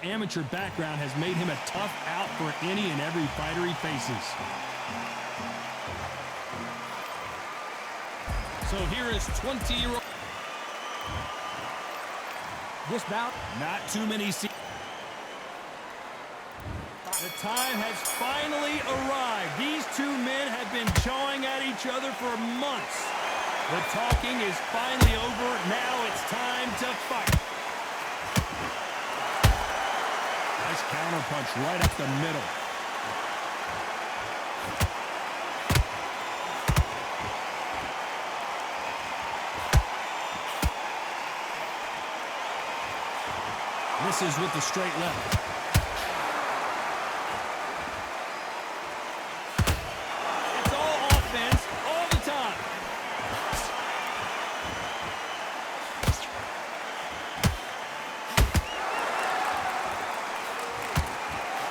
Amateur background has made him a tough out for any and every fighter he faces. So here is 20-year-old. This bout, not too many. The time has finally arrived. These two men have been jawing at each other for months. The talking is finally over. Now it's time to fight. Nice counter punch right up the middle. Misses with the straight left. It's all offense all the time.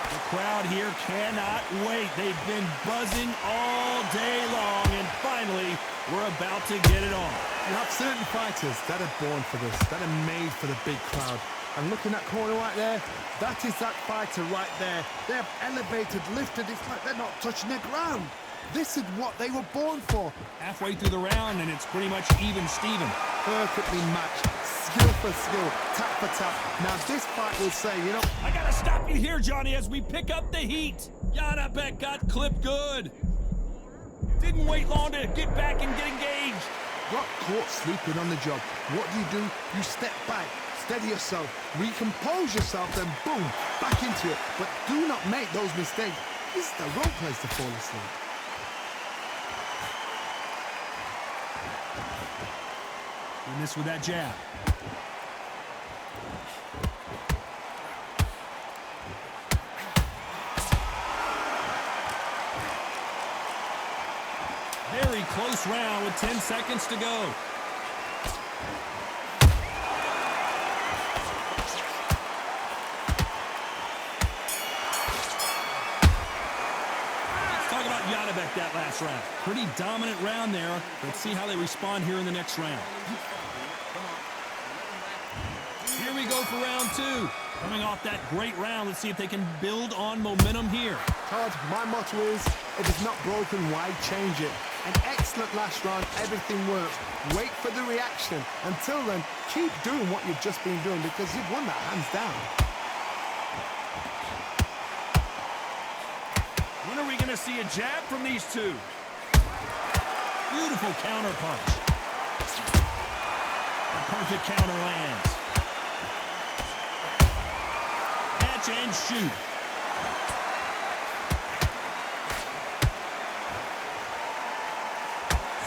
The crowd here cannot wait. They've been buzzing all day long, and finally, we're about to get it on. You have certain fighters that are born for this, that are made for the big crowd. And look in that corner right there, that is that fighter right there. They have elevated, lifted, it's like they're not touching the ground. This is what they were born for. Halfway through the round, and it's pretty much even Steven. Perfectly matched, skill for skill, tap for tap. Now this fight will say, you know... I gotta stop you here, Johnny, as we pick up the heat. Janibek got clipped good. Didn't wait long to get back and get engaged. Got caught sleeping on the job. What do? You step back. Steady yourself, recompose yourself, then boom, back into it. But do not make those mistakes. This is the wrong place to fall asleep. And this with that jab. Very close round with 10 seconds to go. Janibek that last round. Pretty dominant round there. Let's see how they respond here in the next round. Here we go for round two. Coming off that great round, let's see if they can build on momentum here. Todd, my motto is, if it's not broken, why change it? An excellent last round, everything works. Wait for the reaction. Until then, keep doing what you've just been doing because you've won that hands down. When are we going to see a jab from these two? Beautiful counter punch. A perfect counter lands. Catch and shoot.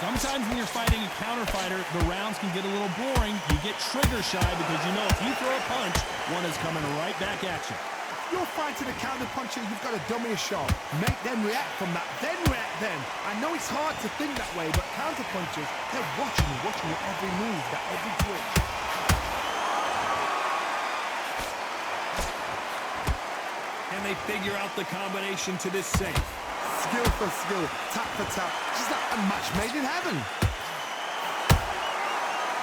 Sometimes when you're fighting a counter fighter, the rounds can get a little boring. You get trigger shy because you know if you throw a punch, one is coming right back at you. You're fighting a counter puncher, you've got to dummy a shot. Make them react from that, then react then. I know it's hard to think that way, but counter punchers, they're watching your every move, that every twitch. Can they figure out the combination to this safe? Skill for skill, tap for tap, just like a match made in heaven.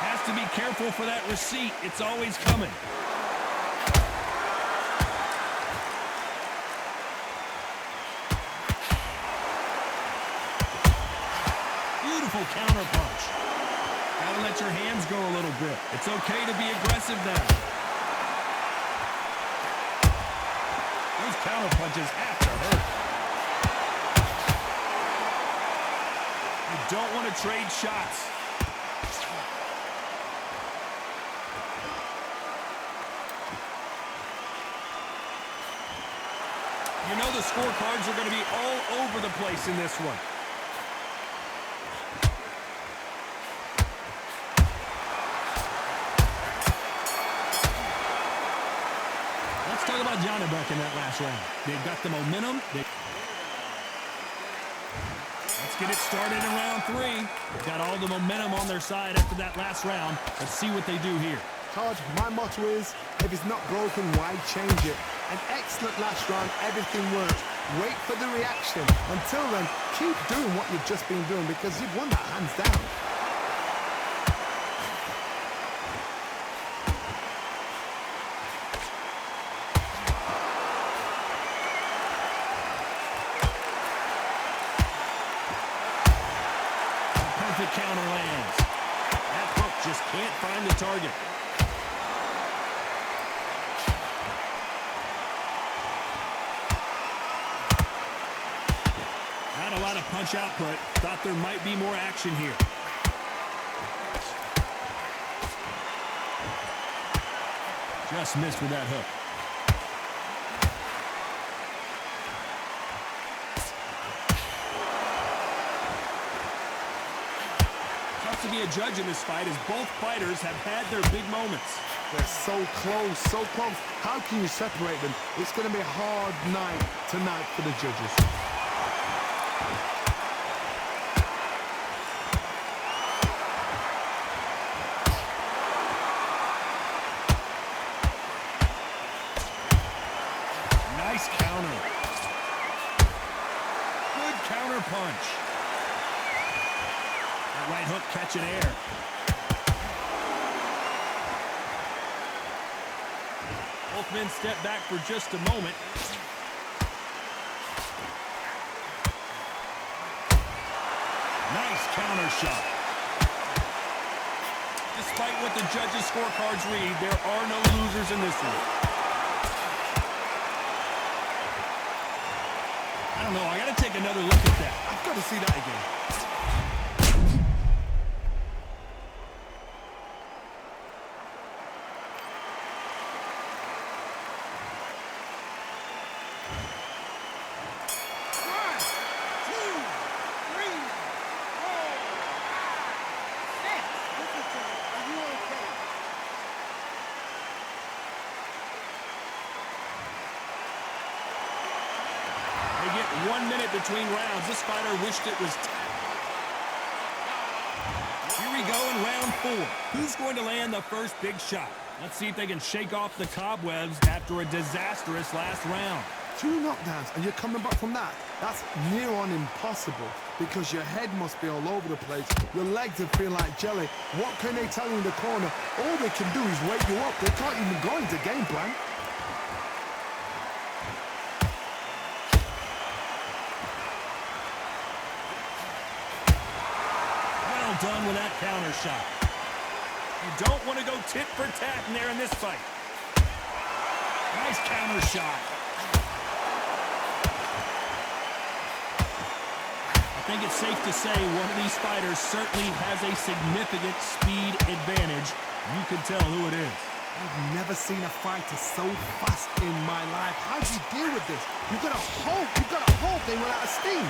Has to be careful for that receipt, it's always coming. Beautiful counter punch. Gotta let your hands go a little bit. It's okay to be aggressive now. Those counter punches have to hurt. You don't want to trade shots. You know the scorecards are going to be all over the place in this one. Let's talk about Janibek in that last round. They've got the momentum. Let's get it started in round three. They've got all the momentum on their side after that last round. Let's see what they do here. Todd, my motto is, if it's not broken, why change it? An excellent last round, everything works. Wait for the reaction. Until then, keep doing what you've just been doing because you've won that hands down. Terrific counter lands. That hook just can't find the target. Not a lot of punch output. Thought there might be more action here. Just missed with that hook. Tough to be a judge in this fight as both fighters have had their big moments. They're so close, so close. How can you separate them? It's going to be a hard night tonight for the judges. Nice counter. Good counter punch. That right hook catching air. Both men step back for just a moment. Nice counter shot. Despite what the judges' scorecards read, there are no losers in this one. I don't know. I got to take another look at that. I've got to see that again. They get 1 minute between rounds. This fighter wished it was... Here we go in round 4. Who's going to land the first big shot? Let's see if they can shake off the cobwebs after a disastrous last round. 2 knockdowns and you're coming back from that. That's near on impossible because your head must be all over the place. Your legs would feel like jelly. What can they tell you in the corner? All they can do is wake you up. They can't even go into game plan. Well done with that counter shot. You don't want to go tit for tat in there in this fight. Nice counter shot. I think it's safe to say one of these fighters certainly has a significant speed advantage. You can tell who it is. I've never seen a fighter so fast in my life. How do you deal with this? You've got to hope they run out of steam.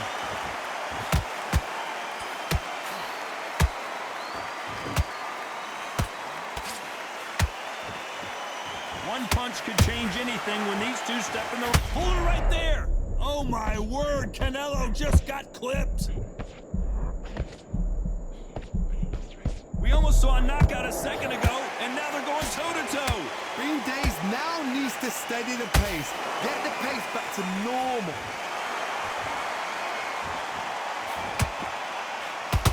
One punch could change anything when these two step in the... Hold it right there! Oh my word, Canelo just got clipped. We almost saw a knockout a second ago, and now they're going toe-to-toe. Green Days now needs to steady the pace. Get the pace back to normal.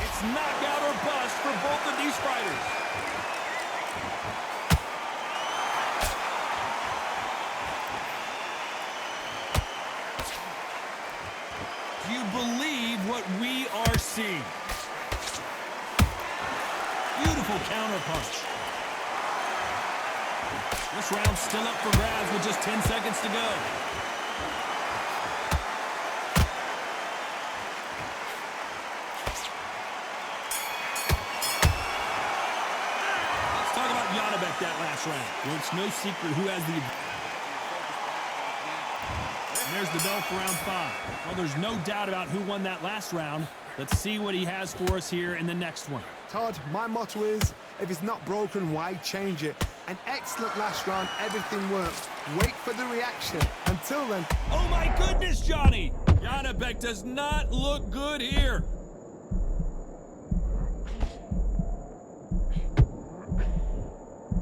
It's knockout or bust for both of these fighters. Do you believe what we are seeing? Beautiful counter punch. This round's still up for grabs with just 10 seconds to go. Let's talk about Janibek that last round. Well, it's no secret who has the... And there's the bell for round 5. Well, there's no doubt about who won that last round. Let's see what he has for us here in the next one. Todd, my motto is, if it's not broken, why change it? An excellent last round, everything worked. Wait for the reaction. Until then... Oh my goodness, Johnny! Janibek does not look good here.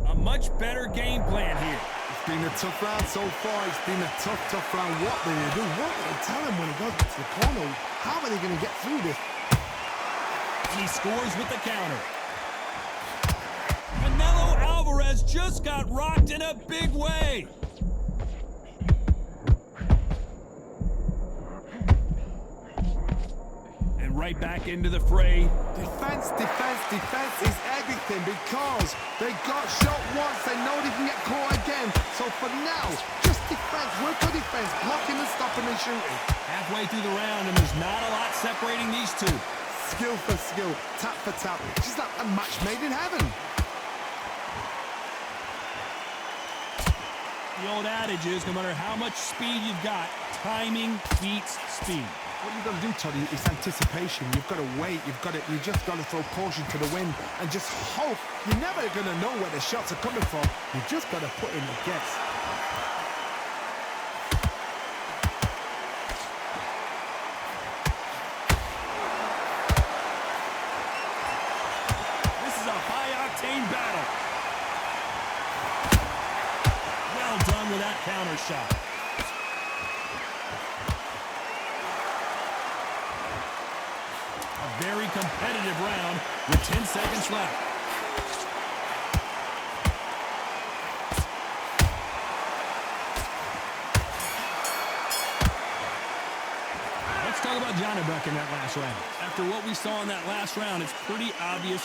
A much better game plan here. It's been a tough round so far. It's been a tough round. What do they do? What do they tell him when he goes to the corner? How are they going to get through this? And he scores with the counter. Canelo Álvarez just got rocked in a big way. And right back into the fray. Defense, defense, defense is everything because they got shot once. They know they can get caught again. So for now, just defense, work on defense, blocking and stopping and shooting. Halfway through the round, and there's not a lot separating these two. Skill for skill, tap for tap. Just like a match made in heaven. The old adage is, no matter how much speed you've got, timing beats speed. What you've got to do, Toddy, is anticipation. You've got to wait. You just got to throw caution to the wind and just hope. You're never going to know where the shots are coming from. You just got to put in the guess. This is a high-octane battle. Well done with that counter shot. A very competitive round with 10 seconds left. Let's talk about Janibek in that last round. After what we saw in that last round, it's pretty obvious.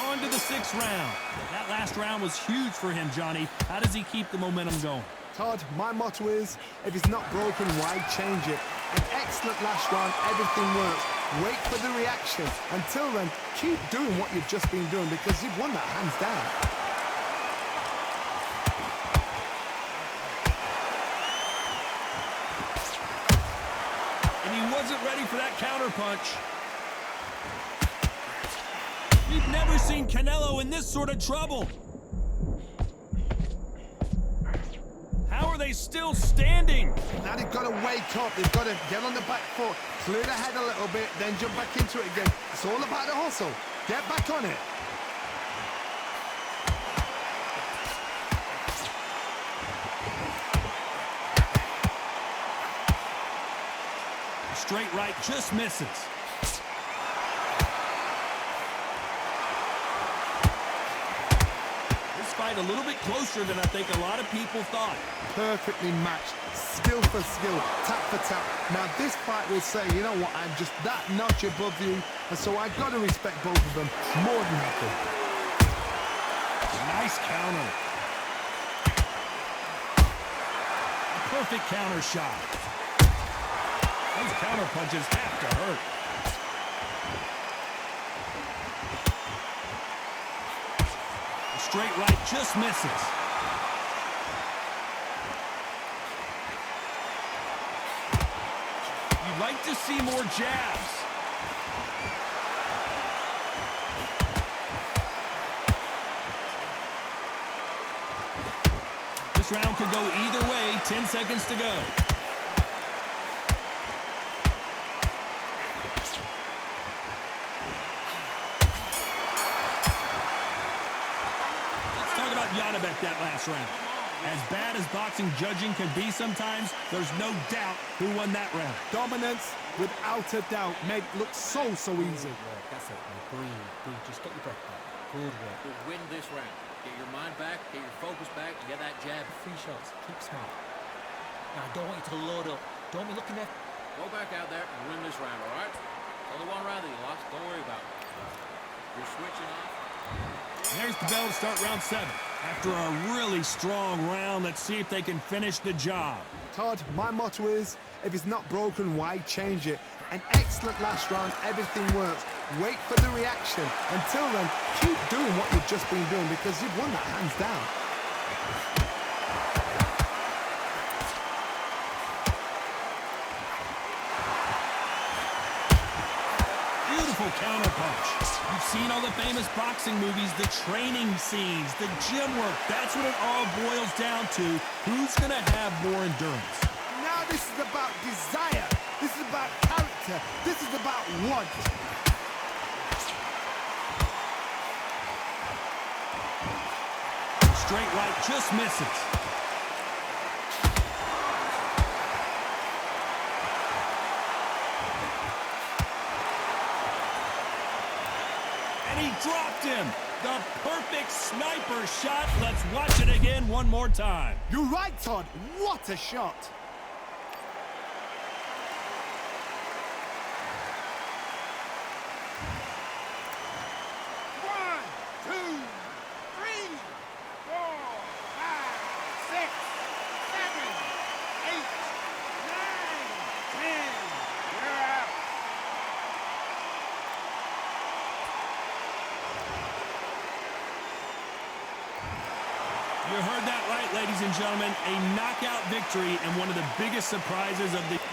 On to the 6th round. That last round was huge for him, Johnny. How does he keep the momentum going? Todd, my motto is, if it's not broken, why change it? An excellent last round, everything works. Wait for the reaction. Until then, keep doing what you've just been doing because you've won that hands down. And he wasn't ready for that counter punch. We've never seen Canelo in this sort of trouble. How are they still standing? Now they've got to wake up. They've got to get on the back foot, clear the head a little bit, then jump back into it again. It's all about the hustle. Get back on it. Straight right just misses. This fight a little bit closer than I think a lot of people thought. Perfectly matched, skill for skill, tap for tap. Now this fight will say, you know what, I'm just that notch above you, and so I've got to respect both of them more than happy. Nice counter. A perfect counter shot. Those counter punches have to hurt. The straight right just misses. You'd like to see more jabs. This round could go either way. 10 seconds to go. Janibek that last round. As bad as boxing judging can be sometimes, there's no doubt who won that round. Dominance, without a doubt, made it look so easy. That's it, man. Breathe. Just get your breath back. Good work. We'll win this round. Get your mind back, get your focus back, and get that jab. 3 shots. Keep smart. Now, I don't want you to load up. Don't be looking there. Go back out there and win this round, all right? Only one round that you lost. Don't worry about it. You're switching off. There's the bell to start round 7. After a really strong round, let's see if they can finish the job. Todd, my motto is, if it's not broken, why change it? An excellent last round, everything works. Wait for the reaction. Until then, keep doing what you've just been doing because you've won that hands down. Beautiful counter punch. You've seen all the famous boxing movies, the training scenes, the gym work. That's what it all boils down to. Who's going to have more endurance? Now this is about desire. This is about character. This is about want. Straight right just misses. He dropped him. The perfect sniper shot. Let's watch it again one more time. You're right, Todd. What a shot. You heard that right, ladies and gentlemen. A knockout victory and one of the biggest surprises of the...